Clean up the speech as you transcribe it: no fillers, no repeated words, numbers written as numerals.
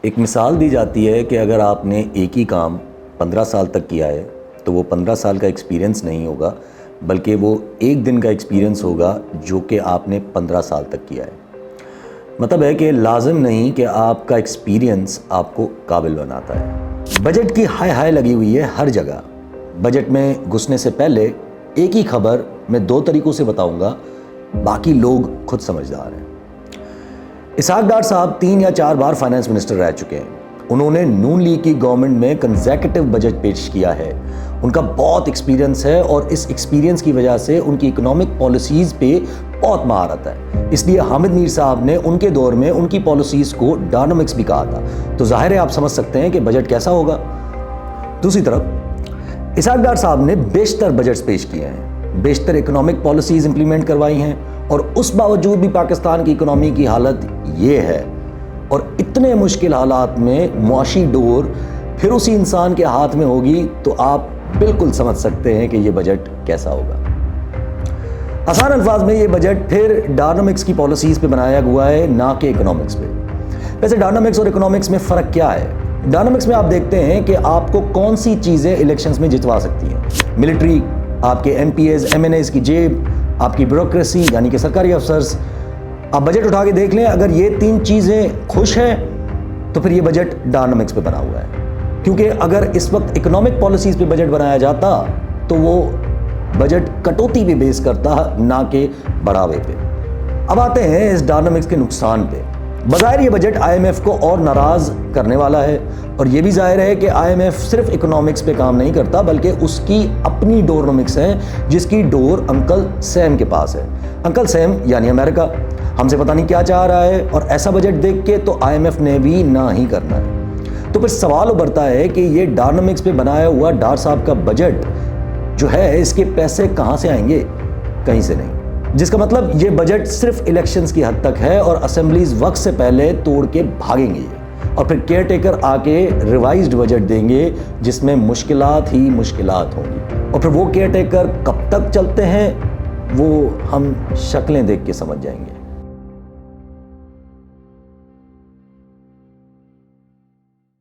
ایک مثال دی جاتی ہے کہ اگر آپ نے ایک ہی کام 15 سال تک کیا ہے تو وہ 15 سال کا ایکسپیرینس نہیں ہوگا بلکہ وہ ایک دن کا ایکسپیرینس ہوگا جو کہ آپ نے 15 سال تک کیا ہے۔ مطلب ہے کہ لازم نہیں کہ آپ کا ایکسپیرینس آپ کو قابل بناتا ہے۔ بجٹ کی ہائے لگی ہوئی ہے ہر جگہ۔ بجٹ میں گھسنے سے پہلے ایک ہی خبر میں 2 طریقوں سے بتاؤں گا، باقی لوگ خود سمجھدار ہیں۔ اسحاق ڈار صاحب 3 یا 4 بار فائنانس منسٹر رہ چکے ہیں۔ انہوں نے نون لیگ کی گورنمنٹ میں کنزیکٹیو بجٹ پیش کیا ہے۔ ان کا بہت ایکسپیرینس ہے اور اس ایکسپیرینس کی وجہ سے ان کی اکنامک پالیسیز پہ بہت مہارت ہے۔ اس لیے حامد میر صاحب نے ان کے دور میں ان کی پالیسیز کو ڈائنامکس بھی کہا تھا، تو ظاہر ہے آپ سمجھ سکتے ہیں کہ بجٹ کیسا ہوگا۔ دوسری طرف اسحاق ڈار صاحب نے بیشتر بجٹس پیش کیے ہیں، بیشتر اکنامک پالیسیز امپلیمنٹ کروائی ہیں، اور اس باوجود بھی پاکستان کی اکنامی کی حالت یہ ہے، اور اتنے مشکل حالات میں معاشی ڈور پھر اسی انسان کے ہاتھ میں ہوگی تو آپ بالکل سمجھ سکتے ہیں کہ یہ بجٹ کیسا ہوگا۔ آسان الفاظ میں یہ بجٹ پھر ڈائنامکس کی پالیسیز پہ بنایا ہوا ہے، نہ کہ اکنامکس پہ۔ ویسے ڈائنامکس اور اکنامکس میں فرق کیا ہے؟ ڈائنامکس میں آپ دیکھتے ہیں کہ آپ کو کون سی چیزیں الیکشنز میں جتوا سکتی ہیں۔ ملٹری، آپ کے MPs MNAs کی جیب، آپ کی بیوروکریسی یعنی کہ سرکاری افسرز۔ آپ بجٹ اٹھا کے دیکھ لیں، اگر یہ 3 چیزیں خوش ہیں تو پھر یہ بجٹ ڈائنامکس پہ بنا ہوا ہے، کیونکہ اگر اس وقت اکنامک پالیسیز پہ بجٹ بنایا جاتا تو وہ بجٹ کٹوتی پہ بیس کرتا نہ کہ بڑھاوے پہ۔ اب آتے ہیں اس ڈائنامکس کے نقصان پہ۔ بظاہر یہ بجٹ آئی ایم ایف کو اور ناراض کرنے والا ہے، اور یہ بھی ظاہر ہے کہ آئی ایم ایف صرف اکنامکس پہ کام نہیں کرتا بلکہ اس کی اپنی ڈورنامکس ہے، جس کی ڈور انکل سیم کے پاس ہے۔ انکل سیم یعنی امریکہ ہم سے پتہ نہیں کیا چاہ رہا ہے، اور ایسا بجٹ دیکھ کے تو آئی ایم ایف نے بھی نہ ہی کرنا ہے۔ تو پھر سوال ابھرتا ہے کہ یہ ڈائنامکس پہ بنایا ہوا ڈار صاحب کا بجٹ جو ہے، اس کے پیسے کہاں سے آئیں گے؟ کہیں سے نہیں، جس کا مطلب یہ بجٹ صرف الیکشنز کی حد تک ہے، اور اسمبلیز وقت سے پہلے توڑ کے بھاگیں گے، اور پھر کیئر ٹیکر آ کے ریوائزڈ بجٹ دیں گے جس میں مشکلات ہی مشکلات ہوں گی، اور پھر وہ کیئر ٹیکر کب تک چلتے ہیں وہ ہم شکلیں دیکھ کے سمجھ جائیں گے۔